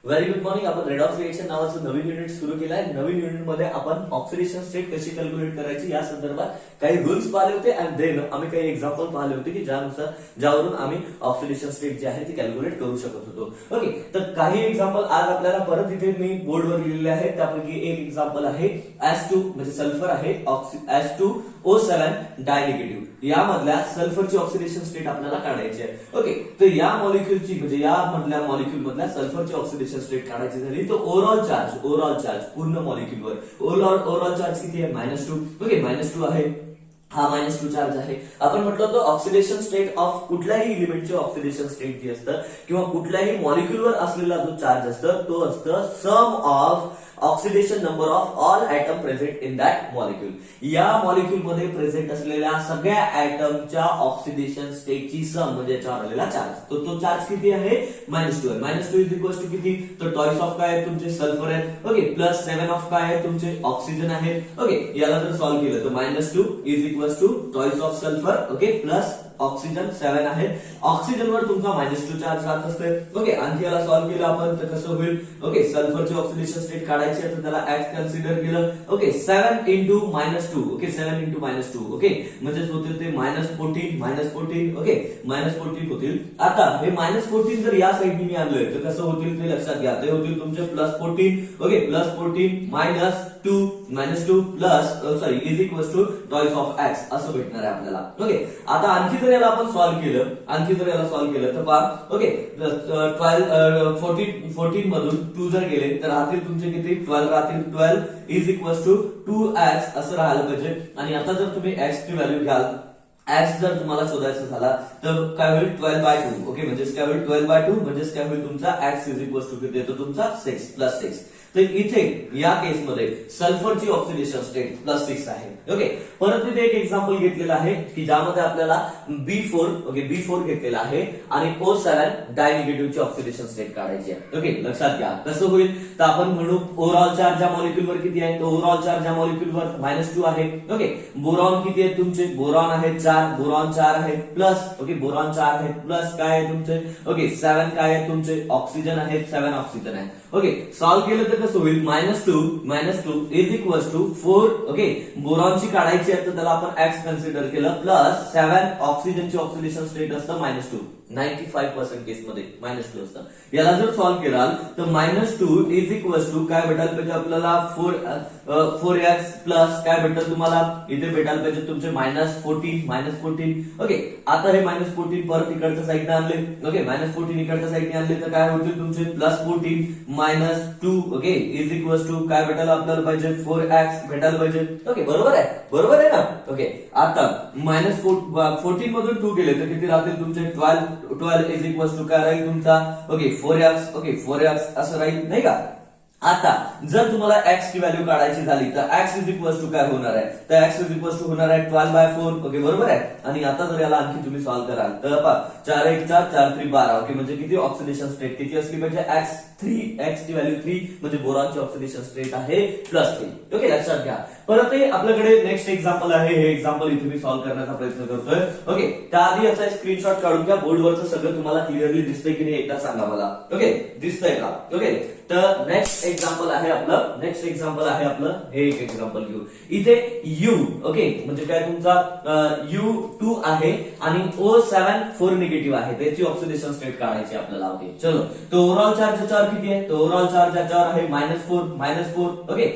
Very good morning. आपण redox reaction नावाचं नवीन unit सुरू केलं आहे. नवीन युनिटमध्ये आपण ऑक्सिडेशन स्टेट कशी कॅल्क्युलेट करायची या संदर्भात काही रूल्स पाहिले होते आणि देन आम्ही काही एक्झाम्पल पाहिले होते की ज्यावरून आम्ही ऑक्सिडेशन स्टेट जे आहे ती कॅल्क्युलेट करू शकत होतो. ओके, तर काही एक्झाम्पल आज आपल्याला परत इथे मी बोर्डवर लिहिलेले आहेत. त्यापैकी एक एक्झाम्पल आहे H2 म्हणजे सल्फर आहे H2O7 डायनिगेटिव्ह. यामधल्या सल्फरची ऑक्सिडेशन स्टेट आपल्याला काढायची आहे. ओके, तर या मॉलिक्युलची म्हणजे या मधल्या मॉलिक्युल मधल्या सल्फरची ऑक्सिडेशन स्टेट काढायची झाली तर ओव्हरऑल चार्ज पूर्ण मॉलिक्युलवर ओव्हरऑल चार्ज किती आहे -2. ओके, -2 आहे. हा -2 चार्ज आहे. आपण म्हटलं होतं ऑक्सिडेशन स्टेट ऑफ कुठल्याही एलिमेंटचे ऑक्सिडेशन स्टेट जे असतं किंवा कुठल्याही मॉलिक्युलवर असलेला जो चार्ज असतं तो असतं sum of oxidation number of all atom present in that molecule. या मॉलिक्युल मध्ये प्रेझेंट असलेल्या सगळ्या ऍटमच्या ऑक्सिडेशन स्टेटची सम म्हणजे याच्यावर आलेला चार्ज. तो चार्ज किती आहे -2 आहे. -2 इज इक्वल टू किती, तर टॉईस ऑफ काय आहे तुमचे सल्फर आहेत. ओके, प्लस 7 ऑफ काय आहे तुमचे ऑक्सिजन आहेत. ओके, याला जर सॉल्व्ह केलं तर -2 is equal to twice of sulphur. Okay, plus oxygen 7 आहे. ऑक्सिजनवर तुमचा -2 चार्ज राहत असते. ओके, आणखी याला सॉल्व्ह केलं आपण तर कसं होईल. ओके, सल्फरची ऑक्सिडेशन स्टेट काढायची आहे तर त्याला ऍक्स कन्सिडर केलं. Okay, 7 into -2. Okay, 7 into -2. Okay, म्हणजेच होतील ते -14. ओके, -14 होतील. आता हे -14 जर या साईडने मी आणलंय तर कसं होतील ते लक्षात घ्या. ते होतील तुमचे +14. Okay, +14 -2 plus is equal to twice of X असं भेटणार आहे आपल्याला. ओके, आता आणखी जर याला आपण सॉल्व्ह केलं तर पहा. ओके, 14 मधून 2 जर गेले तर राहतील तुमचे किती 12 राहतील. 12 इज इक्वल टू 2x असं राहायला पाहिजे. आणि आता जर तुम्ही x ची व्हॅल्यू घ्याल, x जर तुम्हाला शोधायचा झाला तर काय होईल 12/2. ओके, म्हणजेच काय होईल 12/2 म्हणजेच काय होईल तुमचा x इज इक्वल टू किती येतो तुमचा 6 +6. तर इथे या केसमध्ये सल्फरची ऑक्सिडेशन स्टेट +6 आहे. ओके, परत इथे एक एक्झाम्पल घेतलेला आहे की ज्यामध्ये आपल्याला B4 घेतलेला आहे आणि O7 डायनिगेटिव्हची ऑक्सिडेशन स्टेट काढायची आहे. ओके, लक्षात घ्या कसं होईल तर आपण म्हणू ओव्हरऑल चार्ज या मॉलिक्युलवर किती आहे तर ओव्हरऑल चार्ज या मॉलिक्युलवर -2 आहे. ओके, बोरॉन किती आहे तुमचे, बोरॉन आहे 4, बोरॉन 4 आहे प्लस. ओके, बोरॉन 4 आहे प्लस काय आहे तुमचे. ओके, 7 काय आहे तुमचे ऑक्सिजन आहेत, 7 ऑक्सिजन आहे. ओके, सॉल्व्ह केलं तर कसं होईल -2 इज इक्वल टू 4. ओके, बोरॉनची काढायची आहे तर त्याला आपण एक्स कन्सिडर केलं प्लस 7 ऑक्सिजनची ऑक्सिडेशन स्टेट असतं -2. 95% केस मध्ये -2 असतं. याला जर सॉल्व्ह केलाल तर -2 इज इक्वल टू काय भेटायला पाहिजे आपल्याला 4x प्लस काय भेटतं तुम्हाला इथे भेटायला पाहिजे तुमचे -14. ओके, आता हे -14 परत इकडच्या साईडने आणले. ओके, -14 इकडच्या साईडने आणले तर काय होतील तुमचे +14 -2. ओके, इज इक्वल टू काय भेटायला आपल्याला पाहिजे 4x भेटायला पाहिजे. ओके, बरोबर आहे ना. ओके, आता -14 मधून 2 गेले तर किती राहतील तुमचे 12 इज इक्वल टू काय राहील तुमचा. Okay, 4x. ओके, 4x असं राहील नाही का. आता जर तुम्हाला x ची व्हॅल्यू काढायची झाली तर x इज इक्वल टू काय होणार आहे तर x इज इक्वल टू होणार आहे 12/4. ओके, बरोबर आहे. आणि आता जर याला आणखी तुम्ही सॉल्व्ह कराल तर पहा 4 1 4 4 3 12. ओके, म्हणजे किती ऑक्सिडेशन स्टेट किती असली पाहिजे x ची व्हॅल्यू 3 म्हणजे बोरॉनची ऑक्सिडेशन स्टेट आहे +3. ओके, लक्षात घ्या. परत आपल्याकडे नेक्स्ट एक्झाम्पल आहे. हे एक्झाम्पल इथे मी सॉल्व्ह करण्याचा प्रयत्न करतोय. ओके, त्याआधी याचा स्क्रीनशॉट काढून घ्या. बोर्डवरचं सगळं तुम्हाला क्लिअरली दिसतंय की नाही एकदा सांगा मला. ओके, दिसतंय का. ओके, तर नेक्स्ट एक्झाम्पल आहे आपलं हे एक एक्झाम्पल घेऊ. इथे U. ओके, म्हणजे काय तुमचा U2 आहे आणि O7 4 निगेटिव्ह आहे. त्याची ऑक्सिडेशन स्टेट काढायची आपल्याला. ओके, चलो, तर ओव्हरऑल चार्ज याच्यावर किती आहे तर ओव्हरऑल चार्ज याच्यावर आहे -4. ओके,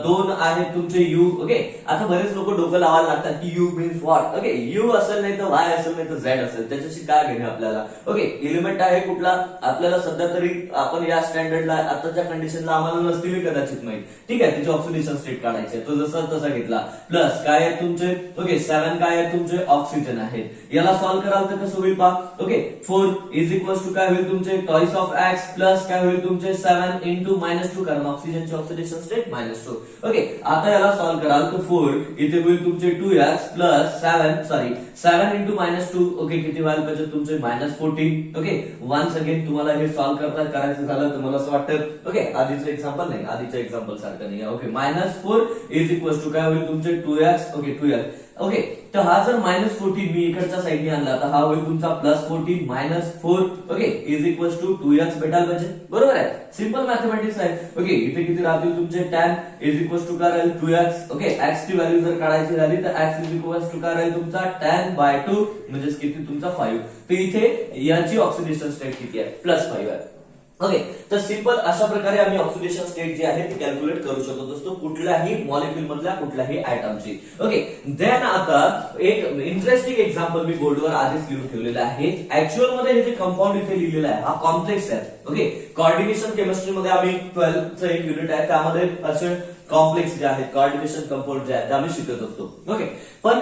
2 आहे तुमचे U. ओके, आता बरेच लोक डोकं लावायला लागतात की U means what. Okay, U असेल नाही तर Y असेल नाही तर Z असेल, त्याच्याशी काय घेणे आपल्याला. ओके, एलिमेंट आहे कुठला आपल्याला सध्या तरी आपण या स्टँडर्डला आताच्या कंडिशनला आम्हाला नसतील कदाचित माहित. ठीक आहे, त्याची ऑक्सिडेशन स्टेट काढायची तो जसा तसा घेतला. प्लस काय आहे तुमचे. ओके, 7 काय आहे तुमचे ऑक्सिजन आहेत. याला सॉल्व्ह कराल तर कसं होईल पहा. ओके, 4 इज इक्वल टू काय होईल तुमचे टॉईस ऑफ एक्स प्लस काय होईल तुमचे 7 इंटू -2 कारण ऑक्सिजनची ऑक्सिडेशन स्टेट -2. ओके, आता याला सॉल्व्ह कराल तर 4 इथे होईल तुमचे 2x प्लस 7 इंटू -2. ओके, किती व्हायला पाहिजे तुमचे -14. ओके, वन्स अगेन तुम्हाला हे सॉल्व्ह करायचं झालं तर मला असं वाटतं ओके आधीचं एक्झाम्पल नाही, आधीच्या एक्झाम्पल सारखं नाही. ओके, -4 इज इक्वल टू काय होईल तुमचे 2x. ओके, 2x ओके, तर हा जर -14 मी इकडच्या साईडने आणला तर हा होईल तुमचा +14 -4 okay is equal to 2x भेटायला पाहिजे, बरोबर आहे. सिंपल मॅथमॅटिक्स आहे. ओके, इथे किती राहतील तुमचे tan इज इक्वल टू काय राहील 2x. ओके, x ची व्हॅल्यू जर काढायची झाली तर x इज इक्वल टू काय राहील तुमचा tan/2 म्हणजे किती तुमचा 5. तर इथे याची ऑक्सिडेशन स्टेट किती आहे +5 आहे. ओके, तर सिंपल अशा प्रकारे आम्ही ऑक्सिडेशन स्टेट जी आहे ती कॅल्क्युलेट करू शकत असतो कुठल्याही मॉलिक्युल मधल्या कुठल्याही ऍटमची. ओके, देन आता एक इंटरेस्टिंग एक्झाम्पल मी बोर्डवर आधीच लिहून ठेवलेलं आहे. ऍक्च्युअल मध्ये हे जे कंपाऊंड इथे लिहिलेलं आहे हा कॉम्प्लेक्स आहे. ओके, कोऑर्डिनेशन केमिस्ट्री मध्ये आम्ही 12th चं एक युनिट आहे त्यामध्ये असे कॉम्प्लेक्स जे आहेत कोऑर्डिनेशन कंपाऊंड जे आहेत ते आम्ही शिकत असतो. ओके, पण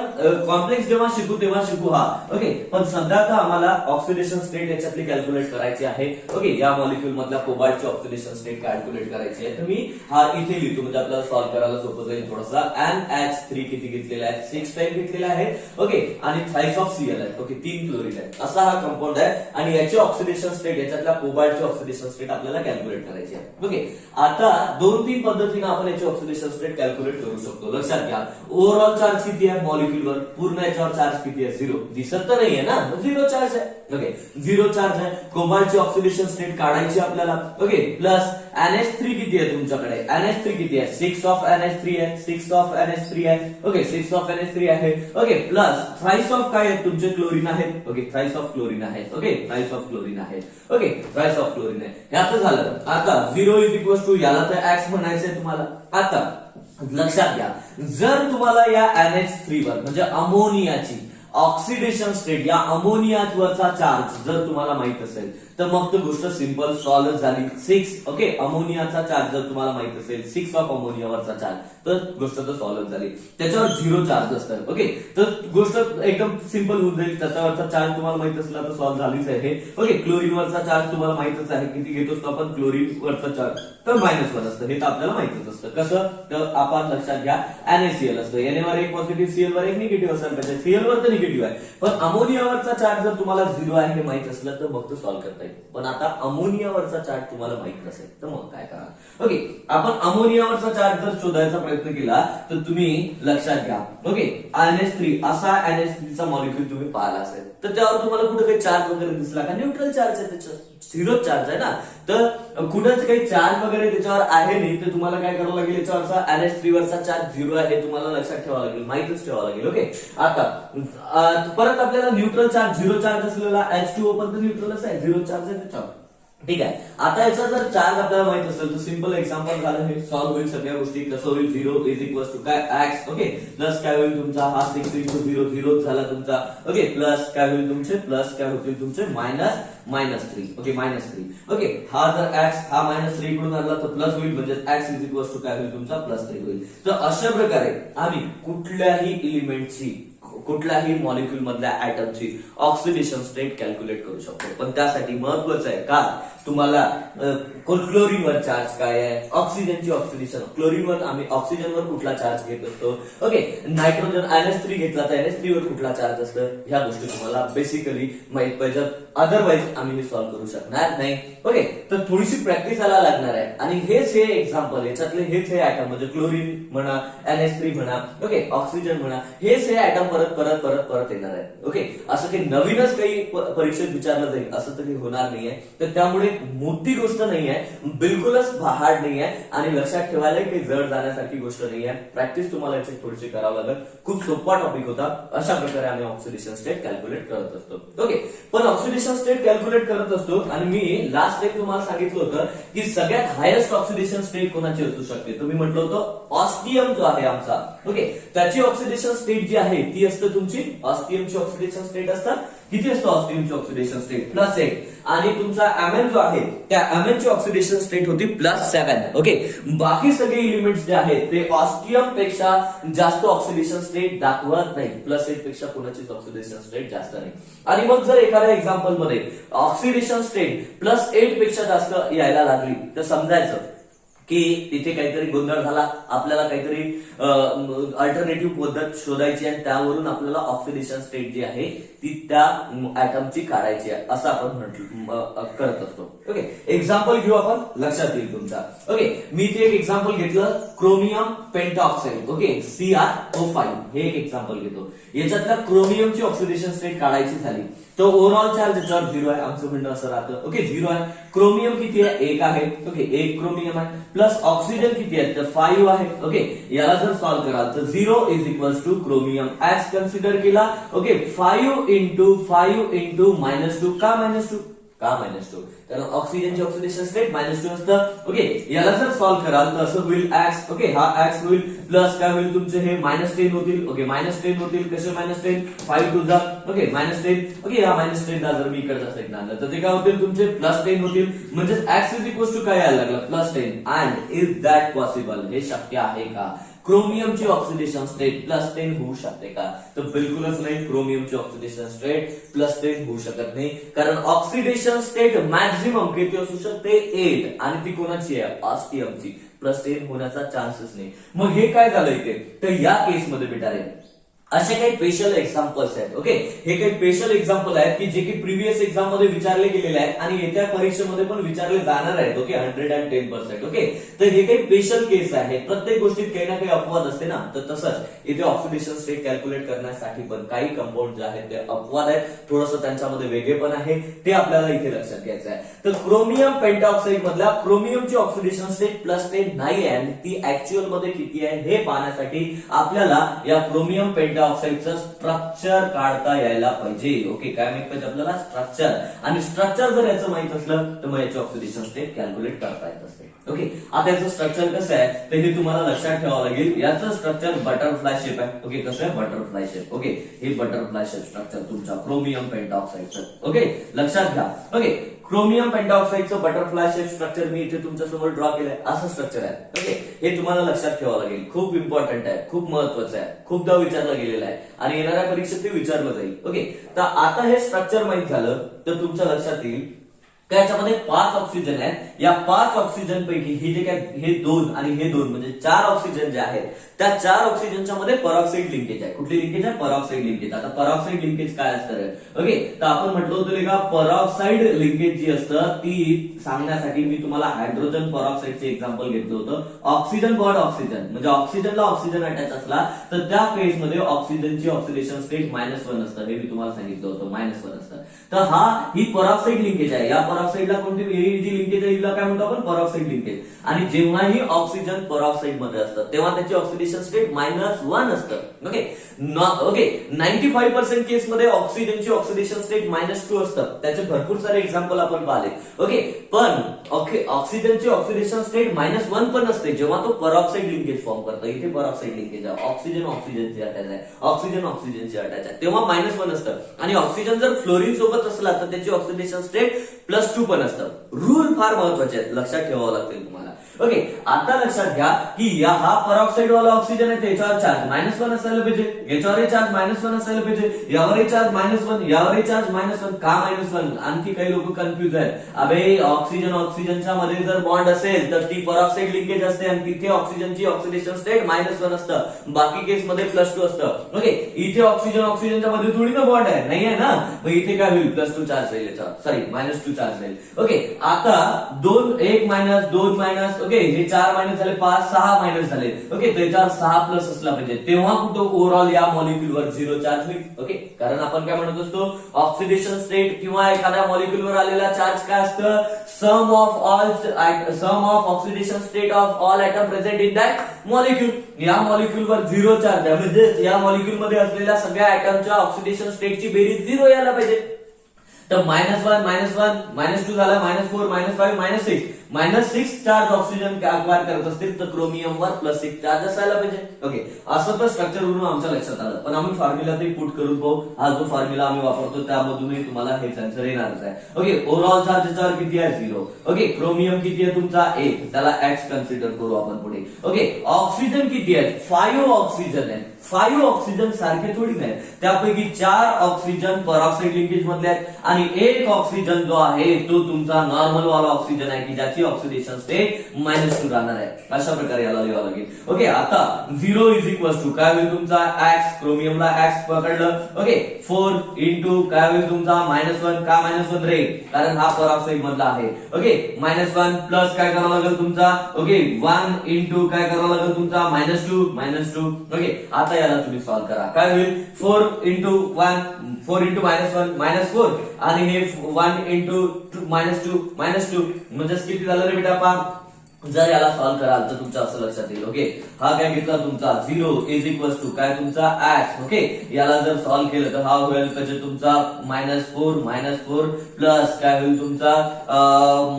कॉम्प्लेक्स जेव्हा शिकू तेव्हा शिकू हा. ओके, पण सध्या आता आम्हाला ऑक्सिडेशन स्टेट याच्यातली कॅल्क्युलेट करायची आहे. ओके, या मॉलिक्युल मधल्या कोबाल्टची ऑक्सिडेशन स्टेट कॅल्क्युलेट करायची आहे. तर मी हा इथे लिहितो म्हणजे आपल्याला सॉल्व्ह करायला सोपं जाईल थोडासा. NH3 किती घेतलेला आहे 6 टाइम घेतलेला आहे. ओके, आणि थ्राइस ऑफ Cl आहे. ओके, 3 क्लोरीन आहे असा हा कंपाऊंड आहे आणि याची ऑक्सिडेशन स्टेट याच्यातल्या कोबाल्टची ऑक्सिडेशन स्टेट आपल्याला कॅल्क्युलेट करायची आहे. ओके, आता 2-3 पद्धतीने आपण याची ऑक्सिडेशन स्टेट कॅल्क्युलेट करू शकतो. लक्षात घ्या, ओव्हरऑल चार्ज किती आहे मॉलिक्युलवर, पूर्ण याच्यावर चार्ज किती आहे 0 दिसत तर नाहीये ना, 0 चार्ज आहे. ओके, 0 चार्ज आहे. कोबाल्टची ऑक्सिडेशन स्टेट काढायची आपल्याला. ओके, प्लस NH3 किती आहे तुमच्याकडे, NH3 किती आहे 6 ऑफ NH3 आहे, 6 ऑफ NH3 आहे. ओके, 6 ऑफ NH3 आहे. ओके, प्लस थ्राइस ऑफ काय आहे तुमचे क्लोरीन आहे. ओके, थ्राइस ऑफ क्लोरीन आहे. ओके, थ्राइस ऑफ क्लोरीन आहे. ओके, थ्राइस ऑफ क्लोरीन आहे. हे आता झालं. आता 0 इज इक्वल टू याला तर X म्हणायचंय तुम्हाला. आता लक्षात घ्या, जर तुम्हाला या NH3 वर म्हणजे अमोनियाची ऑक्सिडेशन स्टेट या अमोनियावरचा चार्ज जर तुम्हाला माहित असेल तर मग तो गोष्ट सिंपल सॉल्व्ह झाली. 6 ओके, अमोनियाचा चार्ज जर तुम्हाला माहित असेल 6 ऑफ अमोनियावरचा चार्ज तर गोष्ट तर सॉल्व्ह झाली. त्याच्यावर 0 चार्ज असतात. ओके, तर गोष्ट एकदम सिंपल होऊन जाईल. त्याच्यावरचा चार्ज तुम्हाला माहित असला तर सॉल्व्ह झालीच आहे. ओके, क्लोरीन वरचा चार्ज तुम्हाला माहितच आहे किती घेतो असतो आपण क्लोरीन वरचा चार्ज तर -1 असतं. हे तर आपल्याला माहितच असतं. कसं तर आपण लक्षात घ्या NaCl असतं. Na वर एक पॉझिटिव्ह Cl वर एक निगेटिव्ह असायला पाहिजे. Cl वर तर निगेटिव्ह आहे पण अमोनियावरचा चार्ज जर तुम्हाला 0 आहे हे माहित असलं तर मग तो सॉल्व्ह करता येईल. पण आता अमोनियावरचा चार्ज तुम्हाला माहित नसेल तर मग काय करा. ओके, आपण अमोनियावरचा चार्ज जर शोधायचा प्रयत्न केला तर तुम्ही लक्षात घ्या. ओके, NH3 असा NH3 चा मॉलिक्युल तुम्ही पाहिला असेल तर त्यावर तुम्हाला कुठे काही चार्ज वगैरे दिसला का, न्यूट्रल चार्ज आहे त्याच्यावर, 0 चार्ज आहे ना. तर कुठेच काही चार्ज वगैरे त्याच्यावर आहे नाही तर तुम्हाला काय करावं लागेल, याच्यावरचा NH3 वरचा चार्ज 0 आहे हे तुम्हाला लक्षात ठेवावं लागेल, माहितच ठेवावं लागेल. ओके, आता परत आपल्याला न्यूट्रल चार्ज 0 चार्ज असलेला H2O पण तर न्यूट्रलच आहे, 0 चार्ज आहे त्याच्यावर. ठीक आहे, आता याचा जर चार्ज आपल्याला माहित असेल तर सिंपल एक्झाम्पल झालं हे सॉल्व्ह होईल सगळ्या गोष्टी. कसं होईल 0 इज इक्वल टू काय X. ओके, प्लस काय होईल तुमचा हा 6 इंटू 0 0 झाला तुमचा. ओके, प्लस काय होईल तुमचे प्लस काय होतील तुमचे -3. ओके, -3. ओके, हा जर X हा -3 इकडून आणला तर प्लस होईल म्हणजे X इज इक्वल टू काय होईल तुमचा +3 होईल. तर अशा प्रकारे आम्ही कुठल्याही एलिमेंटची कुठल्याही मॉलिक्युल मधल्या ऍटमची ऑक्सिडेशन स्टेट कॅल्क्युलेट करू शकतो. पण त्यासाठी महत्वाचं आहे का तुम्हाला क्लोरीनवर चार्ज काय आहे, ऑक्सिजनची ऑक्सिडेशन, क्लोरीनवर आम्ही ऑक्सिजनवर कुठला चार्ज घेत असतो. ओके, नायट्रोजन NH3 घेतला तर NH3 वर कुठला चार्ज असतं ह्या गोष्टी तुम्हाला बेसिकली माहित पाहिजे. अदरवाईज आम्ही हे सॉल्व्ह करू शकणार नाही. ओके, तर थोडीशी प्रॅक्टिस याला लागणार आहे आणि हेच हे एक्झाम्पल याच्यातले हेच हे ऍटम म्हणजे क्लोरीन म्हणा NH3 म्हणा ओके ऑक्सिजन म्हणा हेच हे ऍटम परत परत परत परत येणार आहे. ओके, असं काही नवीनच काही परीक्षेत विचारलं जाईल असं तरी होणार नाहीये. तर त्यामुळे मोठी गोष्ट नाहीये, बिलकुलच हार्ड नाहीये आणि लक्षात ठेवायला काही जड जाण्यासारखी गोष्ट नाहीये. प्रॅक्टिस तुम्हाला याची थोडीशी करावं लागेल. खूप सोपा टॉपिक होता. अशा प्रकारे आम्ही ऑक्सिडेशन स्टेट कॅल्क्युलेट करत असतो. ओके, पण ऑक्सिडेशन स्टेट कॅल्क्युलेट करत असतो आणि मी लास्ट एक तुम्हाला सांगितलं होतं की सगळ्यात हायेस्ट ऑक्सिडेशन स्टेट कोणाची असू शकते. तुम्ही म्हटलं होतं ऑस्टियम जो आहे आमचा. ओके, त्याची ऑक्सिडेशन स्टेट जी आहे ती असते तुमची ऑस्टियमची ऑक्सिडेशन स्टेट असतात. किती असतं ऑस्टियमची ऑक्सिडेशन स्टेट +8 आणि तुमचा Mn जो आहे त्या Mn ची ऑक्सिडेशन स्टेट होती +7. ओके, बाकी सगळे एलिमेंट्स जे आहेत ते ऑस्टियम पेक्षा जास्त ऑक्सिडेशन स्टेट दाखवत नाही. +8 पेक्षा कोणाचीच ऑक्सिडेशन स्टेट जास्त नाही. आणि मग जर एखाद्या एक्झाम्पल मध्ये ऑक्सिडेशन स्टेट +8 पेक्षा जास्त यायला लागली तर समजायचं की तिथे काहीतरी गोंधळ झाला, आपल्याला काहीतरी अल्टरनेटिव्ह पद्धत शोधायची आणि त्यावरून आपल्याला ऑक्सिडेशन स्टेट जी आहे ती त्या ऍटमची काढायची आहे, असं आपण करत असतो. ओके, एक्झाम्पल घेऊ आपण, लक्षात येईल तुमच्या. ओके, मी इथे एक एक्झाम्पल घेतलं, क्रोमियम पेंटॉक्साइड. ओके, CrO5 हे एक एक्झाम्पल घेतो. याच्यातल्या क्रोमियमची ऑक्सिडेशन स्टेट काढायची झाली तर ओव्हरऑल चार्ज याच्यावर 0 आहे, आमचं म्हणणं असं राहतं. ओके, 0 आहे. क्रोमियम किती आहे? 1 आहे. ओके, 1 क्रोमियम आहे. प्लस ऑक्सिजन किती आहे? तर 5 आहे. ओके, याला जर सॉल्व्ह कराल तर 0 is equals to chromium X consider केला. Okay, 5 into -2. का -2? का -2? कारण ऑक्सिजनची ऑक्सिडेशन स्टेट -2 असतं. ओके, याला जर सॉल्व्ह कराल तर असं होईल ऍक्स. ओके, हा ऍक्स होईल प्लस काय होईल तुमचे हे -10 होतील. ओके, -10 होतील. कसे -10? 5 टू जा. ओके, -10. ओके, हा -10 ला जर मी इकडचा साईड आणलं तर ते काय होतील तुमचे +10 होतील. म्हणजे ऍक्स इज इक्वल्स टू काय यायला लागलं? +10. And is that possible? हे शक्य आहे का? क्रोमियमची ऑक्सिडेशन स्टेट +10 होऊ शकते का? तर बिलकुलच नाही. क्रोमियमची ऑक्सिडेशन स्टेट +10 होऊ शकत नाही, कारण ऑक्सिडेशन स्टेट मॅक्झिमम किती असू शकते? 8, आणि ती कोणाची आहे? ऑस्टियमची. +10 होण्याचा चान्सेस नाही. मग हे काय झालं इथे? तर या केसमध्ये बेटा रे असे काही स्पेशल एक्झाम्पल्स आहेत. ओके, हे काही स्पेशल एक्झाम्पल आहेत की जे की प्रिव्हियस एक्झाम मध्ये विचारले गेलेले आहेत आणि येत्या परीक्षेमध्ये पण विचारले जाणार आहेत. ओके, 110%. ओके, तर हे काही स्पेशल केस आहे. प्रत्येक गोष्टीत काही ना काही अपवाद असते ना, तर तसंच इथे ऑक्सिडेशन स्टेट कॅल्क्युलेट करण्यासाठी पण काही कंपाऊंड जे आहेत ते अपवाद आहेत. थोडंसं त्यांच्यामध्ये वेगळेपण आहे, ते आपल्याला इथे लक्षात घ्यायचं आहे. तर क्रोमियम पेंटॉक्साइड मधल्या क्रोमियमची ऑक्सिडेशन स्टेट +10 नाही आहे आणि ती ऍक्च्युअल मध्ये किती आहे हे पाहण्यासाठी आपल्याला या क्रोमियम ऑक्साईडचं स्ट्रक्चर काढता यायला पाहिजे. ओके, काय माहित पाहिजे आपल्याला? स्ट्रक्चर. आणि स्ट्रक्चर जर याचं माहित असलं तर मग याची ऑक्सिडेशन स्टेट कॅल्क्युलेट करता येत असते. ओके, आता याचं स्ट्रक्चर कसं आहे तर हे तुम्हाला लक्षात ठेवावं लागेल. याचं स्ट्रक्चर बटरफ्लाय शेप आहे. ओके, कसं आहे? Butterfly shape. ओके, हे बटरफ्लाय शेप स्ट्रक्चर तुमच्या क्रोमियम पेंटॉक्साइडचं. ओके, लक्षात घ्या. ओके, क्रोमियम पेंटॉक्साइडचं बटरफ्लाय शेप स्ट्रक्चर मी इथे तुमच्या समोर ड्रॉ केलंय. असं स्ट्रक्चर आहे. ओके, हे तुम्हाला लक्षात ठेवावं लागेल. खूप इम्पॉर्टंट आहे, खूप महत्वाचं आहे, खूपदा विचारलं गेलेलं आहे आणि येणाऱ्या परीक्षेत ते विचारलं जाईल. ओके, तर आता हे स्ट्रक्चर माहित झालं तर तुमच्या लक्षात येईल का याच्यामध्ये 5 ऑक्सिजन आहेत. या 5 ऑक्सिजन पैकी हे जे काय हे 2 आणि हे 2 म्हणजे 4 ऑक्सिजन जे आहेत त्या 4 ऑक्सिजनच्या मध्ये परऑक्साईड लिंकेज आहे. कुठली लिंकेज आहे? परऑक्साईड लिंकेज. आता परऑक्साईड लिंकेज काय असतं? ओके, तर आपण म्हटलं होतं का परऑक्साईड लिंकेज जी असतं ती सांगण्यासाठी मी तुम्हाला हायड्रोजन परऑक्साईडचे एक्झाम्पल घेतलं होतं. ऑक्सिजन बॉन्ड ऑक्सिजन म्हणजे ऑक्सिजनला ऑक्सिजन अटॅच असला तर त्या केसमध्ये ऑक्सिजनची ऑक्सिडेशन स्टेट -1 असतं. हे मी तुम्हाला सांगितलं होतं, -1 असतं. तर ही परऑक्साईड लिंकेज आहे. या परऑक्साईडला कोणती जी लिंकेज आहे हिला काय म्हणतो आपण? परऑक्साईड लिंकेज. आणि जेव्हाही ऑक्सिजन परऑक्साईड मध्ये असतं तेव्हा त्याची ऑक्सिडेशन स्टेट -1 असतं. ओके, ओके, 95% केस मध्ये ऑक्सिजनची ऑक्सिडेशन स्टेट -2 असतं. त्याचे भरपूर सारे एक्झाम्पल आपण पाहिले. ओके, पण ऑक्सिजनची ऑक्सिडेशन स्टेट -1 पण असते जेव्हा तो परऑक्साईड लिंकेज फॉर्म करतो. इथे परऑक्साईड लिंकेज आहे, ऑक्सिजन ऑक्सिजनची अटॅच आहे, ऑक्सिजन ऑक्सिजनची अटॅच आहे, तेव्हा -1 असतं. आणि ऑक्सिजन जर फ्लोरीन सोबत असला तर त्याची ऑक्सिडेशन स्टेट +2 पण असतं. रूल फार महत्वाचे आहेत, लक्षात ठेवावं लागतील तुम्हाला. ओके, आता लक्षात घ्या की हा परऑक्साईड वाला ऑक्सिजन आहे त्याच्यावर चार्ज -1 असायला पाहिजे, याच्यावरही चार्ज -1 असायला पाहिजे, यावरही चार्ज -1, यावरही चार्ज -1. का -1? आणखी काही लोक कन्फ्युज आहेत. अबे ऑक्सिजनच्या मध्ये जर बॉन्ड असेल तर ती परऑक्साईड लिंकेज असते आणि तिथे ऑक्सिजनची ऑक्सिडेशन स्टेट -1 असतं, बाकी केस मध्ये +2 असतं. ओके, इथे ऑक्सिजनच्या मध्ये थोडी ना बॉन्ड आहे, नाही आहे ना, मग इथे काय होईल? +2 चार्ज राहील याच्यावर, सॉरी -2 चार्ज राहील. ओके, आता 1 मायनस 2 मायनस. ओके, हे 4 मायनस झाले, 5 6 मायनस झाले. ओके, त्याच्यावर 6 प्लस असला पाहिजे, तेव्हा कुठं ओव्हरऑल या मॉलिक्युलवर 0 चार्ज होईल. ओके, कारण आपण काय म्हणत असतो? ऑक्सिडेशन स्टेट किंवा एखाद्या मॉलिक्युलवर आलेला चार्ज काय असतं? Sum of oxidation state of all atom present in that molecule. या मॉलिक्युलवर 0 चार्ज आहे म्हणजे या मॉलिक्युल मध्ये असलेल्या सगळ्या ऍटमच्या ऑक्सिडेशन स्टेटची बेरीज 0 यायला पाहिजे. तर -1 -2 झाला, -4 -5 -6 चार्ज ऑक्सिजन अक्वायर करत असतील तर क्रोमियमवर +6 चार्ज असायला पाहिजे. ओके, असं तर स्ट्रक्चर वरून आमच्या लक्षात आलं, पण आम्ही फॉर्म्युला ते पुट करून पाहू. हा जो फॉर्म्युला आम्ही वापरतो त्यामधूनही तुम्हाला हे आन्सर येणारच आहे. ओके, ओव्हरऑल चार्ज याच्यावर किती आहे? 0. ओके, क्रोमियम किती आहे तुमचा? 1, त्याला X कन्सिडर करू आपण पुढे. ओके, ऑक्सिजन किती आहे? 5 ऑक्सिजन आहे. 5 ऑक्सिजन सारखे थोडी नाही, त्यापैकी 4 ऑक्सिजन परऑक्साईड लिंकेज मधले आहेत आणि 1 ऑक्सिजन जो आहे तो तुमचा नॉर्मल वाला ऑक्सिजन आहे की ज्याची ऑक्सिडेशन स्टेट -2 राहणार आहे. अशा प्रकारे याला लिहावं लागेल. ओके, आता 0 इज इक्वल टू काय होईल तुमचा x, क्रोमियमला x पकडलं. ओके, 4 इंटू काय होईल तुमचा -1. का -1 रे? कारण हा पराऑक्साईड मधला आहे. ओके, -1 प्लस काय करावं लागेल तुमचा. ओके, 1 इंटू काय करावं लागेल तुमचा -2. ओके, आता याला तुम्ही सॉल्व्ह करा. काय होईल 4 इंटू 1, 4 इंटू -1 -4 आणि हे 1 इंटू -2 म्हणजे किती झालं रे बेटा पा. जर याला सॉल्व्ह कराल तर तुमच्या असं लक्षात येईल. ओके, हा काय घेतला तुमचा 0 इज इक्वल टू काय तुमचा x. ओके, याला जर सॉल्व्ह केलं तर हा होईल म्हणजे तुमचा -4 प्लस काय होईल तुमचा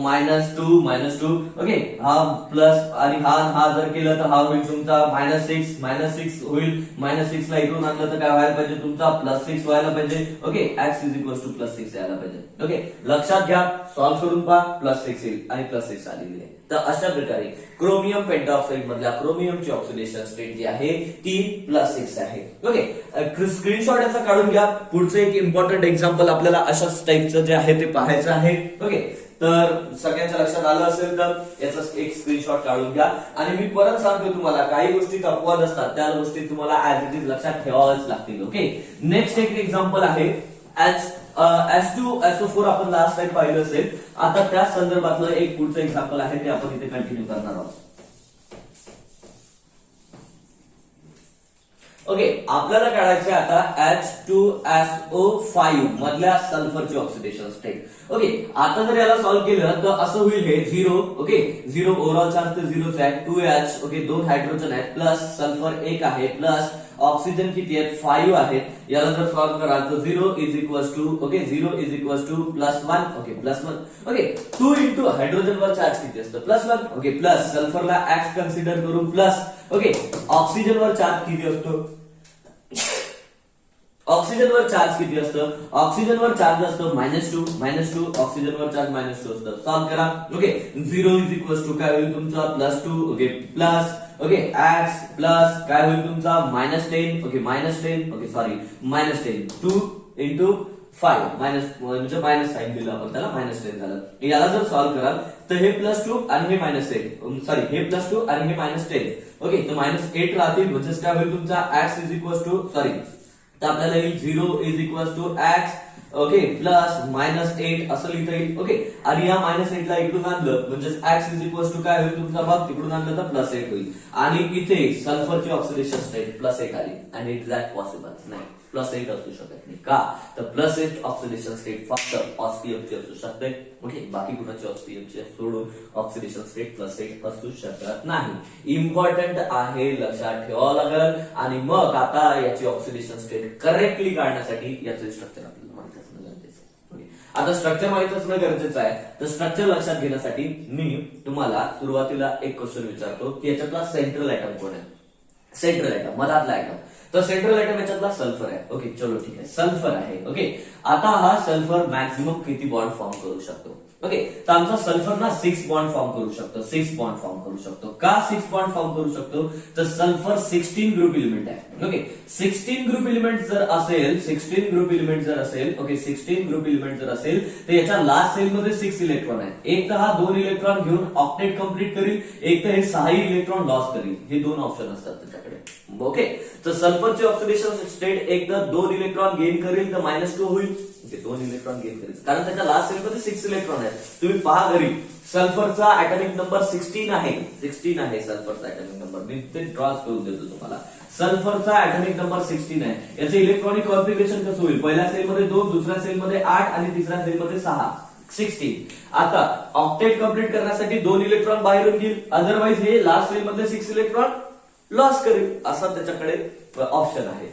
-2. ओके, हा प्लस आणि हा जर केलं तर हा होईल तुमचा -6 होईल. -6 ला इकडून आणलं तर काय व्हायला पाहिजे तुमचा +6 व्हायला पाहिजे. Okay, x is equal to +6 यायला पाहिजे. ओके, लक्षात घ्या, सॉल्व्ह करून पहा, +6 येईल आणि +6 आलेली आहे. तर अशा प्रकारे क्रोमियम पेंटाऑक्साइड मधल्या क्रोमियमची ऑक्सिडेशन स्टेट जी आहे ती +6 आहे. ओके, स्क्रीनशॉट याचा काढून घ्या. पुढचं एक इम्पॉर्टंट एक्झाम्पल आपल्याला अशाच टाईपचं जे आहे ते पाहायचं आहे. ओके, तर सगळ्यांच्या लक्षात आलं असेल तर याचा एक स्क्रीनशॉट काढून घ्या. आणि मी परत सांगतो तुम्हाला, काही गोष्टी अपवाद असतात, त्या गोष्टी तुम्हाला ऍज इट इज लक्षात ठेवाव्याच लागतील. ओके, नेक्स्ट एक एक्झाम्पल आहे H2SO4 आपण लास्ट टाइम पाहिलं असेल. आता त्या संदर्भातलं एक पुढचं एक्झाम्पल आहे ते आपण इथे कंटिन्यू करणार आहोत. ओके, आपल्याला काढायचे आता H2SO5 मधल्या सल्फरची ऑक्सिडेशन स्टेट. ओके, आता जर याला सॉल्व्ह केलं तर असं होईल हे 0. ओके, 0 ओव्हरऑल चार्ज तर 0च आहे. 2H. ओके, 2 हायड्रोजन आहेत प्लस सल्फर 1 आहे प्लस ऑक्सिजन किती आहेत 5 आहेत. याला जर सॉल्व्ह कराल तर 0 is equal to okay 0 is equal to +1. Okay, +1. Okay, 2 into hydrogen वर चार्ज किती असतं +1. ओके, प्लस सल्फरला x कन्सिडर करून प्लस. ओके, ऑक्सिजन वर चार्ज किती असतो, ऑक्सिजन वर चार्ज किती असतं, ऑक्सिजन वर चार्ज असतं -2 ऑक्सिजन वर चार्ज -2 असतं. सॉल्व्ह करा. ओके, 0 इज इक्वल टू काय होईल तुमचा +2. Okay, plus okay x plus काय होईल तुमचा -10. ओके, -10. ओके, सॉरी -10 2 इंटू 5 म्हणजे मायनस साइन दिलं आपण त्याला -10 झालं. याला जर सॉल्व्ह कराल तर हे +2 आणि हे -8 सॉरी हे +2 आणि हे -10. ओके, तर -8 राहतील म्हणजे काय होईल तुमचा x is equal to sorry तर आपल्याला येईल 0 is equal to x. Okay, plus -8 असं लिहिता येईल. ओके, आणि या -8 ला इकडून आणलं म्हणजे x इज इक्वल टू काय होईल तुमचा भाग तिकडून आणलं तर +8 होईल. आणि इथे सल्फरची ऑक्सिडेशन स्टेट +8 आली आणि एक्झॅक्ट पॉसिबल नाही, +8 असू शकत नाही. का तर +8 ऑक्सिडेशन स्टेट फक्त ऑस्पियमची असू शकते. ओके, बाकी कुणाची ऑस्पियमची सोडून ऑक्सिडेशन स्टेट +8 असू शकत नाही. इम्पॉर्टंट आहे, लक्षात ठेवावं लागेल. आणि मग आता याची ऑक्सिडेशन स्टेट करेक्टली काढण्यासाठी याचे स्ट्रक्चर आपल्याला माहित असणं गरजेचं आहे. आता स्ट्रक्चर माहित असणं गरजेचं आहे, तर स्ट्रक्चर लक्षात घेण्यासाठी मी तुम्हाला सुरुवातीला एक क्वेश्चन विचारतो की याच्यातला सेंट्रल आयटम कोण आहे. सेंट्रल आयटम मधातला आयटम, तर सेंट्रल आयटम याच्यातला सल्फर आहे. ओके, चलो ठीक आहे, सल्फर आहे. ओके, आता हा सल्फर मॅक्सिमम किती बॉन्ड फॉर्म करू शकतो. ओके, तर आमचा सल्फर ना 6 बॉन्ड फॉर्म करू शकतो. 6 बॉन्ड फॉर्म करू शकतो. का 6 बॉन्ड फॉर्म करू शकतो तर सल्फर 16 ग्रुप एलिमेंट आहे. ओके, 16 ग्रुप एलिमेंट जर असेल, 16 ग्रुप एलिमेंट जर असेल, ओके 16 ग्रुप एलिमेंट जर असेल तर याच्या लास्ट सेल मध्ये 6 इलेक्ट्रॉन आहेत. एक तर हा 2 इलेक्ट्रॉन घेऊन ऑक्टेट कंप्लीट करील, एक तर हे 6 इलेक्ट्रॉन लॉस करील. हे 2 ऑप्शन असतात त्याच्याकडे. ओके, तर सल्फरची ऑक्सिडेशन स्टेट एक तर 2 इलेक्ट्रॉन गेन करेल तर -2 होईल. 2 इलेक्ट्रॉन गेन करेल कारण त्याच्या लास्ट सेल मध्ये 6 इलेक्ट्रॉन आहेत. तुम्ही पहा घरी, सल्फरचा ऍटॉमिक नंबर 16 आहे. 16 आहे सल्फरचा ऍटॉमिक नंबर. मी ते ड्रॉ करून देतो तुम्हाला. सल्फरचा ऍटॉमिक नंबर 16 आहे. याचं इलेक्ट्रॉनिक कॉन्फिगरेशन कसं होईल, पहिल्या सेल मध्ये 2, दुसऱ्या सेल मध्ये 8 आणि तिसऱ्या सेल मध्ये 6 16. आता ऑक्टेट कंप्लीट करण्यासाठी 2 इलेक्ट्रॉन बाहेरून घेईल, अदरवाइज हे लास्ट सेल मधले 6 इलेक्ट्रॉन लॉस करेल, असा त्याच्याकडे ऑप्शन आहे.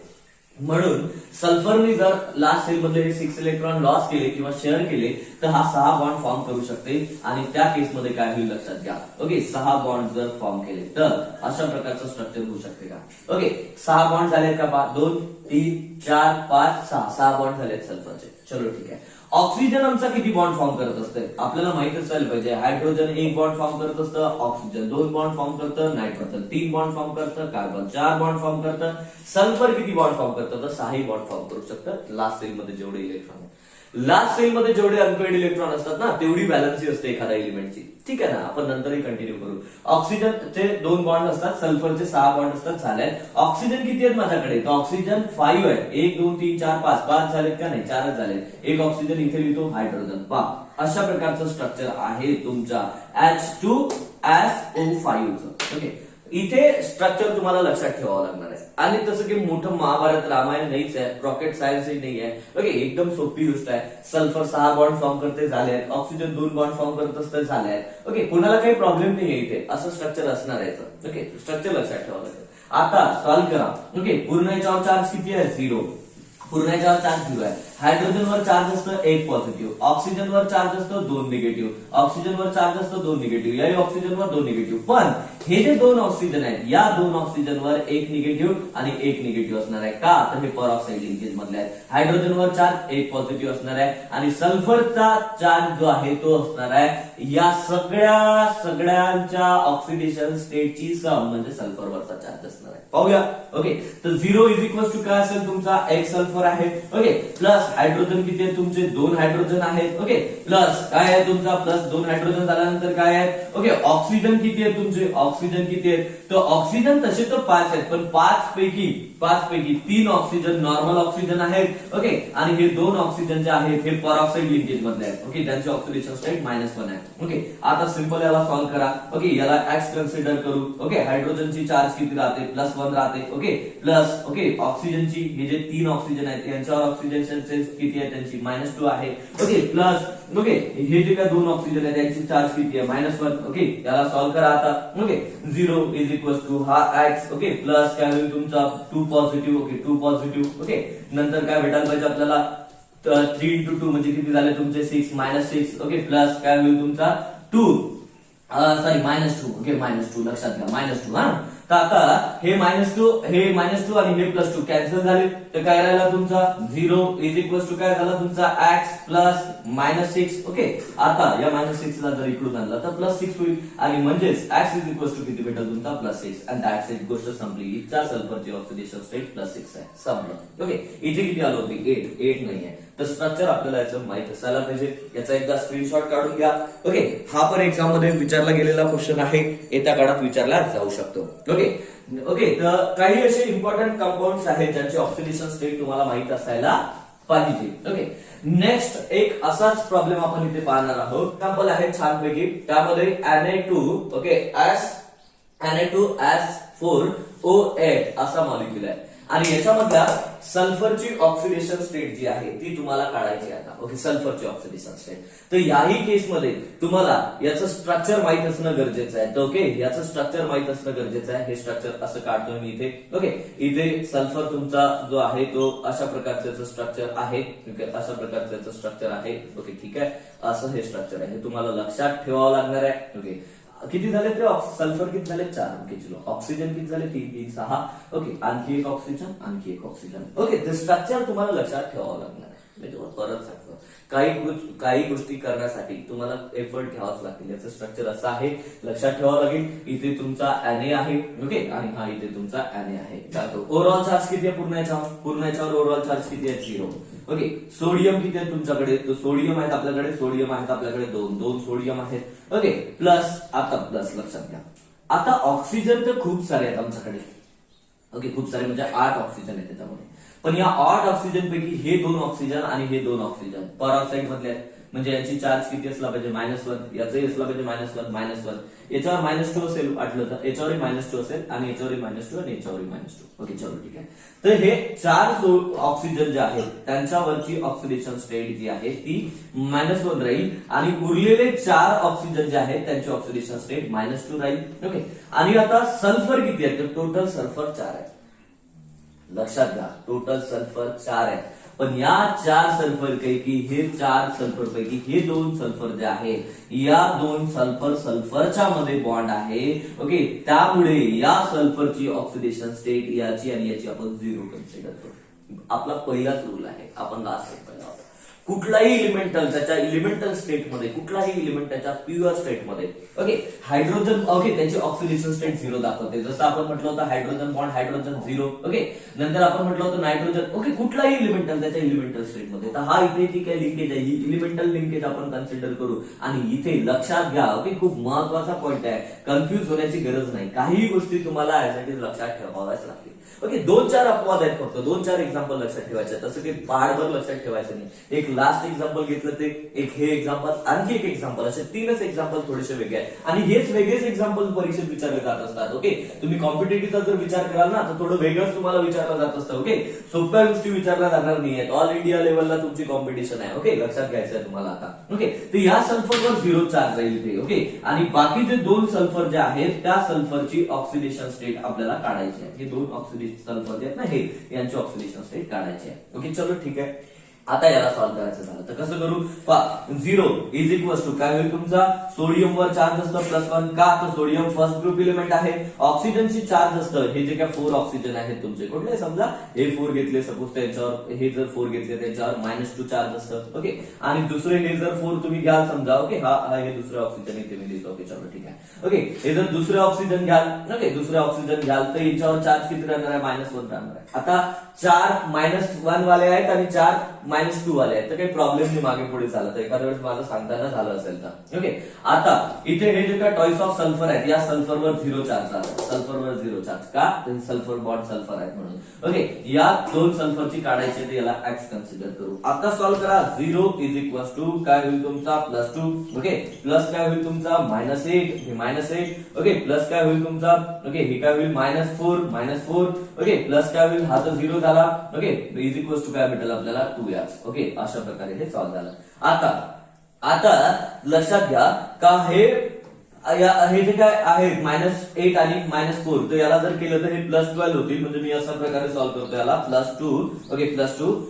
म्हणून सल्फरने जर लास्ट सेल मधले 6 इलेक्ट्रॉन लॉस केले किंवा शेअर केले तर हा 6 बॉन्ड फॉर्म करू शकते. आणि त्या केसमध्ये काय होईल लक्षात घ्या. ओके, 6 बॉन्ड जर फॉर्म केले तर अशा प्रकारचं स्ट्रक्चर होऊ शकते का. ओके, 6 बॉन्ड झालेत का, 2 3 4 5 6 बॉन्ड झालेत सल्फरचे. चलो ठीक आहे. ऑक्सिजन आमचा किती बॉन्ड फॉर्म करत असते आपल्याला माहित असायला पाहिजे. हायड्रोजन 1 बॉन्ड फॉर्म करत असतं, ऑक्सिजन 2 बॉन्ड फॉर्म करतं, नायट्रोजन 3 बॉन्ड फॉर्म करतं, कार्बन 4 बॉन्ड फॉर्म करतं. सल्फर किती बॉन्ड फॉर्म करतं तर 6 बॉन्ड फॉर्म करू शकतं लास्ट सेल मध्ये जेवढे इलेक्ट्रॉन. लास्ट सेल मध्ये जेवढे अनपेड इलेक्ट्रॉन असतात ना तेवढी बॅलन्सी असते एखाद्या एलिमेंटची. ठीक आहे ना, आपण नंतरही कंटिन्यू करू. ऑक्सिजनचे 2 बॉन्ड असतात, सल्फरचे 6 बॉन्ड असतात. झाले. ऑक्सिजन किती आहेत माझ्याकडे, तर ऑक्सिजन 5 आहे. 1 2 3 4 5 5 झालेत का नाही, 4च झाले. एक ऑक्सिजन इथे लिहितो, हायड्रोजन. अशा प्रकारचं स्ट्रक्चर आहे तुमच्या H2SO5 चं. ओके, इथे स्ट्रक्चर तुम्हाला लक्षात ठेवावं लागणार आहे. आणि तसं की मोठं महाभारत रामायण नाहीच आहे, रॉकेट सायन्सही नाही आहे. ओके, एकदम सोपी गोष्ट आहे. सल्फर 6 बॉन्ड फॉर्म करते, झाले आहेत. ऑक्सिजन 2 बॉन्ड फॉर्म करत असते, झाले आहेत. ओके, कोणाला काही प्रॉब्लेम नाही आहे इथे, असं स्ट्रक्चर असणार आहे. ओके, स्ट्रक्चर लक्षात ठेवावं लागेल. आता सॉल्व्ह करा. ओके, पूर्ण याच्यावर चार्ज किती आहे, 0. पूर्ण याच्यावर चार्ज 0 आहे. हायड्रोजनवर चार्ज असतं 1 पॉझिटिव्ह, ऑक्सिजनवर चार्ज असतं 2 निगेटिव्ह, ऑक्सिजनवर चार्ज असतं 2 निगेटिव्ह, या ऑक्सिजनवर 2 निगेटिव्ह. पण हे जे 2 ऑक्सिजन आहेत, या 2 ऑक्सिजनवर 1 निगेटिव्ह आणि 1 निगेटिव्ह असणार आहे. का, तर हे परऑक्साईड लिंकेज मधले आहेत. हायड्रोजनवर चार्ज 1 पॉझिटिव्ह असणार आहे आणि सल्फरचा चार्ज जो आहे तो असणार आहे या सगळ्यांच्या ऑक्सिडेशन स्टेटची सम, म्हणजे सल्फरवरचा चार्ज असणार आहे. पाहूया. ओके, तर 0 इज इक्वल टू काय असेल तुमचा, 1 सल्फर आहे. ओके, प्लस हायड्रोजन किती आहे तुमचे, 2 हायड्रोजन आहेत. ओके, प्लस काय आहे तुमचा, प्लस 2 हायड्रोजन झाल्यानंतर काय आहे. ओके, ऑक्सिजन किती आहे तुमचे, ऑक्सिजन किती आहेत, तर ऑक्सिजन तसे तर 5 आहेत, पण 5 पैकी 3 ऑक्सिजन नॉर्मल ऑक्सिजन आहेत. ओके, आणि हे 2 ऑक्सिजन जे आहेत हे परऑक्साईड लिंकेज मधले आहेत. ओके, त्यांची ऑक्सिडेशन स्टेट -1 आहे. ओके, आता सिंपल याला सॉल्व्ह करा. ओके, याला एक्स कन्सिडर करू. ओके, हायड्रोजनची चार्ज किती राहते, +1 राहते. ओके, प्लस ओके ऑक्सिजनची, हे जे 3 ऑक्सिजन आहेत यांच्यावर ऑक्सिडेशन किती आहे, त्यांची -2 आहे. ओके, प्लस ओके हे जे काय 2 ऑक्सिजन आहेत त्यांची चार्ज किती आहे, -1. ओके, याला सॉल्व्ह करा आता. ओके, 0 इज इक्वल टू हा एक्स. ओके, प्लस काय होईल तुमचा 2 पॉझिटिव्ह. Okay, 2 positive. ओके, नंतर काय भेटायला पाहिजे आपल्याला, 3 × 2 म्हणजे किती झाले तुमचे 6 -6. ओके, प्लस काय होईल तुमचा 2 सॉरी -2. ओके, -2 लक्षात घ्या, -2. हा, तर आता हे -2 हे -2 आणि हे +2 कॅन्सल झाले, तर काय राहिला तुमचा 0 इज इक्वल टू काय झाला तुमचा x प्लस -6. ओके, आता या -6 ला जर इकडून आणला तर +6 होईल आणि म्हणजेच x इज इक्वल टू किती भेटेल तुमचा +6. आणि दॅट्स इट, गोष्ट संपली. इथच्या सल्फरची ऑक्सिडेशन स्टेट +6 आहे, संपलं. ओके, इथे किती आलं होती, 8 नाही आहे. तर स्ट्रक्चर आपल्याला याचं माहित असायला पाहिजे. याचा एकदा स्क्रीनशॉट काढून घ्या. ओके, हा पण एक्झाम मध्ये विचारला गेलेला क्वेश्चन आहे, येत्या काळात विचारला जाऊ शकतो. ओके ओके, तर काही असे इम्पॉर्टंट कंपाऊंड्स आहेत ज्यांची ऑक्सिडेशन स्टेट तुम्हाला माहित असायला पाहिजे. ओके, नेक्स्ट एक असाच प्रॉब्लेम आपण इथे पाहणार आहोत. एक्झाम्पल आहे छानपैकी, त्यामध्ये Na2 ओके Na2S4O8 असा मॉलिक्युल आहे आणि याच्यामधल्या सल्फरची ऑक्सिडेशन स्टेट जी आहे ती तुम्हाला काढायची आहे आता. ओके, सल्फरची ऑक्सिडेशन स्टेट. तर याही केसमध्ये तुम्हाला याचं स्ट्रक्चर माहित असणं गरजेचं आहे. तर ओके, याचं स्ट्रक्चर माहित असणं गरजेचं आहे. हे स्ट्रक्चर असं काढतोय मी इथे. ओके, इथे सल्फर तुमचा जो आहे तो अशा प्रकारचं स्ट्रक्चर आहे. ओके, अशा प्रकारचं स्ट्रक्चर आहे. ओके, ठीक आहे, असं हे स्ट्रक्चर आहे. हे तुम्हाला लक्षात ठेवावं लागणार आहे. ओके, किती झाले ते, सल्फर किती झाले 4. ओके, चलो ऑक्सिजन किती झाले 3 3 6. ओके, आणखी एक ऑक्सिजन, आणखी एक ऑक्सिजन. ओके, ते स्ट्रक्चर तुम्हाला लक्षात ठेवावं लागणार आहे. मी तुम्हाला परत सांगतो, काही गोष्टी करण्यासाठी तुम्हाला एफर्ट घ्यावाच लागतील. याचं स्ट्रक्चर असं आहे, लक्षात ठेवावं लागेल. इथे तुमचा Na आहे. ओके, आणि हा इथे तुमचा Na आहे. ओव्हरऑल चार्ज किती आहे पूर्ण याच्यावर ओव्हरऑल चार्ज किती आहे, 0. ओके, सोडियम किती आहे तुमच्याकडे, तो सोडियम आहेत आपल्याकडे, सोडियम आहेत आपल्याकडे 2 सोडियम आहेत. ओके, प्लस आता प्लस लक्षात घ्या. आता ऑक्सिजन तर खूप सारे आहेत आमच्याकडे. ओके, खूप सारे म्हणजे 8 ऑक्सिजन आहेत त्याच्यामध्ये. पण या 8 ऑक्सिजन पैकी हे 2 ऑक्सिजन आणि हे 2 ऑक्सिजन परऑक्साईड मधले आहेत. म्हणजे याची चार्ज किती असला पाहिजे, -1. याचंही असला पाहिजे -1. याच्यावर -2 असेल वाटलं तर, याच्यावरही -2 असेल आणि याच्यावरही -2 आणि याच्यावरही -2. ओके, चलो ठीक आहे. तर हे 4 ऑक्सिजन जे आहेत त्यांच्यावरची ऑक्सिडेशन स्टेट जी आहे ती -1 राहील आणि उरलेले 4 ऑक्सिजन जे आहेत त्यांची ऑक्सिडेशन स्टेट -2 राहील. ओके, आणि आता सल्फर किती आहे, तर टोटल सल्फर 4 आहे. लक्षात घ्या, टोटल सल्फर 4 आहे. पण या 4 सल्फर पैकी हे 4 सल्फर पैकी हे 2 सल्फर जे आहे, या 2 सल्फरच्या मध्ये बॉन्ड आहे. ओके, त्यामुळे या सल्फरची ऑक्सिडेशन स्टेट याची आणि याची आपण 0 कन्सिडर करू. आपला पहिलाच रूल आहे, आपण लास्ट एक पहिला होता. कुठलाही इलिमेंटल त्याच्या इलिमेंटल स्टेटमध्ये, कुठलाही इलिमेंट त्याच्या प्युअर स्टेटमध्ये, ओके, हायड्रोजन, ओके, त्याची ऑक्सिडेशन स्टेट 0 दाखवते. जसं आपण म्हटलं होतं हायड्रोजन बॉन्ड हायड्रोजन 0, ओके. नंतर आपण म्हटलं होतं नायट्रोजन, ओके, कुठलाही इलिमेंटल त्याच्या इलिमेंटल स्टेटमध्ये. तर हा इथे ती काय लिंकेज आहे, ही इलिमेंटल लिंकेज आपण कन्सिडर करू. आणि इथे लक्षात घ्या, ओके, खूप महत्वाचा पॉईंट आहे, कन्फ्युज होण्याची गरज नाही. काही गोष्टी तुम्हाला यासाठी लक्षात ठेवाव्याच लागतील. ओके, 2-4 अपवाद आहेत, फक्त 2-4 एक्झाम्पल लक्षात ठेवायचे, तसं काही पहाडभर लक्षात ठेवायचं नाही. एक लास्ट एक्झाम्पल घेतलं ते, एक हे एक्झाम्पल, आणखी एक एक्झाम्पल, असे 3च एक्झाम्पल थोडेसे वेगळे आहेत. आणि हेच वेगळेच एक्झाम्पल परीक्षेत विचारले जात असतात. ओके, तुम्ही कॉम्पिटेटिव्हचा जर विचार कराल ना तर थोडं वेगळंच तुम्हाला विचारलं जात असतं. ओके, सोप्या गोष्टी विचारल्या जाणार नाही आहेत. ऑल इंडिया लेवलला तुमची कॉम्पिटिशन आहे. ओके, लक्षात घ्यायचं आहे तुम्हाला आता. ओके, तर या सल्फरवर 0 चार्ज राहील ते. ओके, आणि बाकी जे 2 सल्फर जे आहेत त्या सल्फरची ऑक्सिडेशन स्टेट आपल्याला काढायची आहे. हे 2 ऑक्सिडेशन सल्फर जे आहेत ना, हे यांची ऑक्सिडेशन स्टेट काढायची आहे. ओके, चलो ठीक आहे. आता याला सॉल्व्ह करायचं झालं तर कसं करू. 0 इज इक्वल टू काय होईल तुमचा, सोडियम वर चार्ज असतं +1, का तर सोडियम फर्स्ट ग्रुप इलिमेंट आहे. ऑक्सिजनची चार्ज असतं, हे जे काय 4 ऑक्सिजन आहेत तुमचे, कुठले समजा हे 4 घेतले सपोज, त्यांच्यावर हे जर 4 घेतले त्यांच्यावर -2 चार्ज असतं. ओके, आणि दुसरे हे जर 4 तुम्ही घ्याल समजा, ओके, हा हे दुसरे ऑक्सिजन इथे मी देतो. ओके, चलो ठीक आहे. ओके, हे जर दुसरे ऑक्सिजन घ्याल, ओके, दुसरे ऑक्सिजन घ्याल तर याच्यावर चार्ज किती राहणार आहे, -1 राहणार आहे. आता 4 -1 वाले आहेत आणि 4 -2 वाले आहेत, तर काही प्रॉब्लेम नाही मागे पुढे झालं तर, एखाद्या वेळेस मला सांगताना झालं असेल तर. ओके, आता इथे हे जे काय टॉईस ऑफ सल्फर आहेत, या सल्फरवर 0 चार्ज झाला, सल्फरवर 0 चार्ज, का तर सल्फर बॉन्ड सल्फर आहेत म्हणून. ओके, या 2 सल्फरची काढायची, तर याला एक्स कन्सिडर करू. आता सॉल्व्ह करा. 0 इज इक्वल टू काय होईल तुमचा +2, ओके, प्लस काय होईल तुमचा -8, हे -8, ओके, प्लस काय होईल तुमचा, ओके, हे काय होईल -4, ओके, प्लस काय होईल, हा तर 0 झाला. ओके, इज इक्वल टू काय भेटेल आपल्याला 2x. ओके, अशा प्रकारे हे सॉल्व्ह झालं. आता लक्षात घ्या का हे जे काय आहे -8 आणि -4, तर याला जर केलं तर हे +12 होतील. म्हणजे मी अशा प्रकारे सॉल्व्ह करतो याला, +2, ओके, +2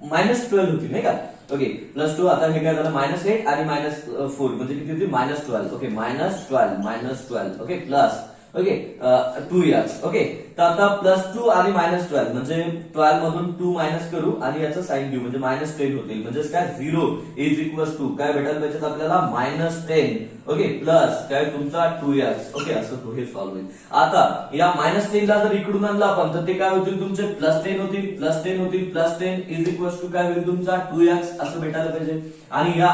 -12 होतील नाही का. ओके, +2, आता हे काय झालं -8 आणि -4 म्हणजे किती होतील -12. Okay, -12, okay, plus, okay, 2x. Okay, तर आता +2 आणि -12 म्हणजे 12 मधून 2 मायनस करू आणि याचं साइन घेऊ म्हणजे -10 होतील. म्हणजे काय 0 इज इक्वल टू काय भेटायला पाहिजे आपल्याला -10. ओके, प्लस काय तुमचा 2x. ओके, असं हे सॉल्व्ह होईल. आता या -10 ला जर इकडून आणला आपण तर ते काय होतील तुमचे +10 होतील, +10 इज इक्वल टू काय होईल तुमचा 2x असं भेटायला पाहिजे. आणि या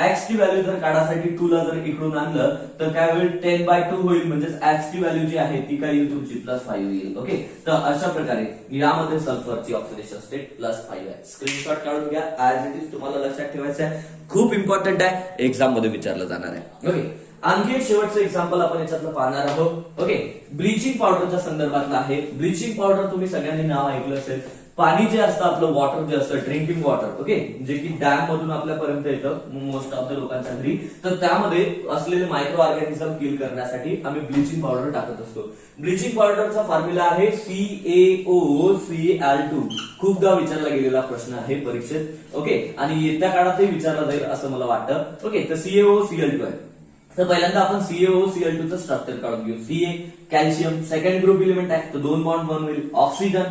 x ची व्हॅल्यू जर काढासाठी 2 ला जर इकडून आणलं तर काय होईल 10/2 होईल. म्हणजे x ची व्हॅल्यू जी आहे ती काय येईल तुमची +5 येईल. ओके, तर अशा प्रकारे यामध्ये सल्फरची ऑक्सिडेशन स्टेट +5 आहे. स्क्रीनशॉट काढून घ्या, ऍज इट इज तुम्हाला लक्षात ठेवायचं आहे, खूप इम्पॉर्टंट आहे, एक्झाम मध्ये विचारलं जाणार आहे. ओके, आणखी एक शेवटचं एक्झाम्पल आपण याच्यातलं पाहणार आहोत. ओके, ब्लिचिंग पावडरच्या संदर्भातलं आहे. ब्लिचिंग पावडर तुम्ही सगळ्यांनी नाव ऐकलं असेल. पाणी जे असतं आपलं वॉटर जे असतं ड्रिंकिंग वॉटर, ओके, जे की डॅम मधून आपल्यापर्यंत येतं मोस्ट ऑफ द लोकांच्या घरी, तर त्यामध्ये असलेले मायक्रो ऑर्गॅनिझम किल करण्यासाठी आम्ही ब्लिचिंग पावडर टाकत असतो. ब्लिचिंग पावडरचा फॉर्म्युला आहे CaOCl2. खूपदा विचारला गेलेला प्रश्न आहे परीक्षेत. ओके, आणि येत्या काळातही विचारला जाईल असं मला वाटतं. ओके, तर CaOCl2 आहे. तर पहिल्यांदा आपण CaOCl2 चं स्ट्रक्चर काढून घेऊ. Ca calcium second group element आहे, तर 2 बॉन्ड बनवेल. ऑक्सिजन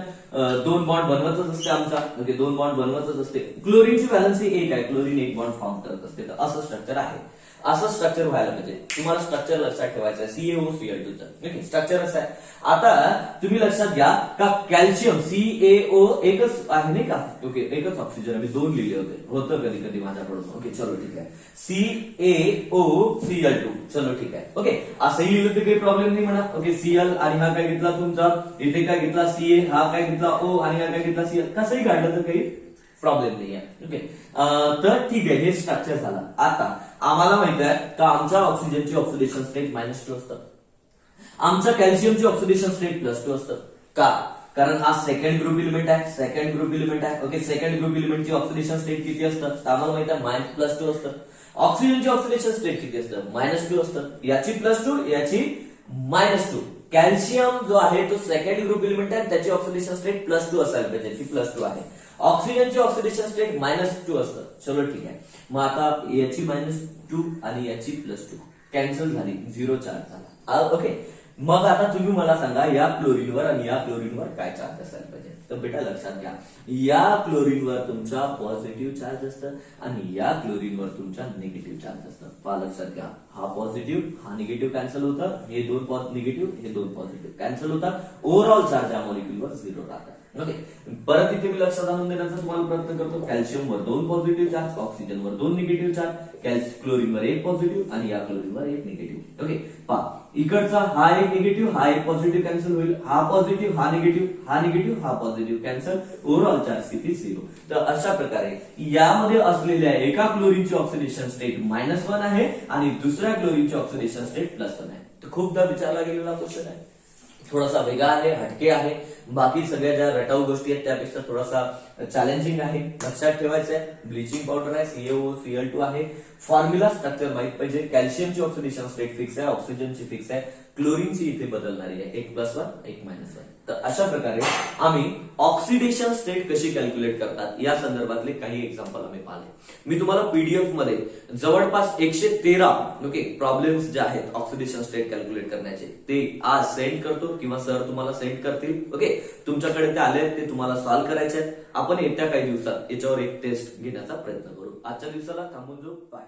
2 बॉन्ड बनवतच असते आमचा, ओके, 2 बॉन्ड बनवतच असते. क्लोरीनची व्हॅलन्सी 1 आहे, क्लोरीन 1 बॉन्ड फॉर्म करत असते. तर असं स्ट्रक्चर आहे, असं स्ट्रक्चर व्हायला पाहिजे. तुम्हाला स्ट्रक्चर लक्षात ठेवायचं आहे CaOCl2 चं. ओके, स्ट्रक्चर असं आहे. आता तुम्ही लक्षात घ्या का कॅल्शियम CaO एकच आहे नाही का. ओके, एकच ऑक्सिजन मी 2 लिहिले होतं कधी कधी माझ्याकडून. ओके, चलो ठीक आहे, CaOCl2. चलो ठीक आहे. ओके, असंही लिहिलं तर काही प्रॉब्लेम नाही म्हणा. ओके, Cl आणि हा काय घेतला तुमचा, इथे काय घेतला Ca, हा काय घेतला O आणि हा काय घेतला Cl. कसंही काढलं तर काही प्रॉब्लेम नाही आहे. ओके, तर ठीक आहे, हे स्ट्रक्चर झालं. आता आम्हाला माहित आहे का आमच्या ऑक्सिजनची ऑक्सिडेशन स्टेट -2 असतं, आमच्या कॅल्शियमची ऑक्सिडेशन स्टेट +2 असतं. का, कारण हा सेकंड ग्रुप इलिमेंट आहे, सेकंड ग्रुप इलिमेंट आहे. ओके, सेकंड ग्रुप इलिमेंटची ऑक्सिडेशन स्टेट किती असतं, आम्हाला माहित आहे +2 असतं. ऑक्सिजनची ऑक्सिडेशन स्टेट किती असतं, -2 असतं. याची +2, याची -2. कॅल्शियम जो आहे तो सेकंड ग्रुप इलिमेंट आहे, त्याची ऑक्सिडेशन स्टेट +2 असायला पाहिजे, ती +2 आहे. ऑक्सिजनची ऑक्सिडेशन स्टेट -2 असतं. चलो ठीक आहे, मग आता याची -2 आणि याची +2 कॅन्सल झाली, 0 चार्ज झाला. ओके, मग आता तुम्ही मला सांगा या क्लोरीनवर आणि या क्लोरीनवर काय चार्ज असायला पाहिजे. तर बेटा लक्षात घ्या, या क्लोरीनवर तुमचा पॉझिटिव्ह चार्ज असतं आणि या क्लोरीनवर तुमचा निगेटिव्ह चार्ज असतं. पहा लक्षात घ्या, हा पॉझिटिव्ह हा निगेटिव्ह कॅन्सल होतं, हे दोन निगेटिव्ह हे दोन पॉझिटिव्ह कॅन्सल होतात. ओव्हरऑल चार्ज या मॉलिक्युलवर 0 राहतात. ओके, परत इथे मी लक्षात आणून देण्याचा तुम्हाला प्रयत्न करतो. कॅल्शियमवर 2 पॉझिटिव्ह चार्ज, ऑक्सिजनवर 2 निगेटिव्ह चार्ज, क्लोरीनवर 1 पॉझिटिव्ह आणि या क्लोरीनवर 1 निगेटिव्ह. ओके, पहा इकडचा हा एक निगेटिव्ह हा एक पॉझिटिव्ह कॅन्सल होईल, हा पॉझिटिव्ह हा निगेटिव्ह हा पॉझिटिव्ह कॅन्सल, ओव्हरऑल चार्ज किती 0. तर अशा प्रकारे यामध्ये असलेल्या एका क्लोरीनची ऑक्सिडेशन स्टेट -1 आहे आणि दुसऱ्या क्लोरीनची ऑक्सिडेशन स्टेट +1 आहे. तर खूपदा विचारला गेलेला क्वेश्चन आहे, थोडासा वेगळा आहे, हटके आहे, बाकी सगळ्या ज्या रटाऊ गोष्टी आहेत त्यापेक्षा थोडासा चॅलेंजिंग आहे. लक्षात ठेवायचं आहे, ब्लिचिंग पावडर आहे, CaOCl2 आहे. फॉर्म्युला स्ट्रक्चर माहित पाहिजे. कॅल्शियमची ऑक्सिडेशन स्टेट फिक्स आहे, ऑक्सिजनची फिक्स आहे, क्लोरीनची इथे बदलणारी आहे, 1 +1 1 -1. तर अशा प्रकारे आम्ही ऑक्सिडेशन स्टेट कशी कॅल्क्युलेट करतात या संदर्भातले काही एक्झाम्पल आम्ही पाहिले. मी तुम्हाला पीडीएफ मध्ये जवळपास 113 प्रॉब्लेम्स जे आहेत ऑक्सिडेशन स्टेट कॅल्क्युलेट करण्याचे ते आज सेंड करतो किंवा सर तुम्हाला सेंड करतील. ओके, तुमच्याकडे ते आले ते तुम्हाला सॉल्व्ह करायचे आहेत. आपण येत्या काही दिवसात याच्यावर एक टेस्ट घेण्याचा प्रयत्न करू. आजच्या दिवसाला थांबून जाऊ. बाय.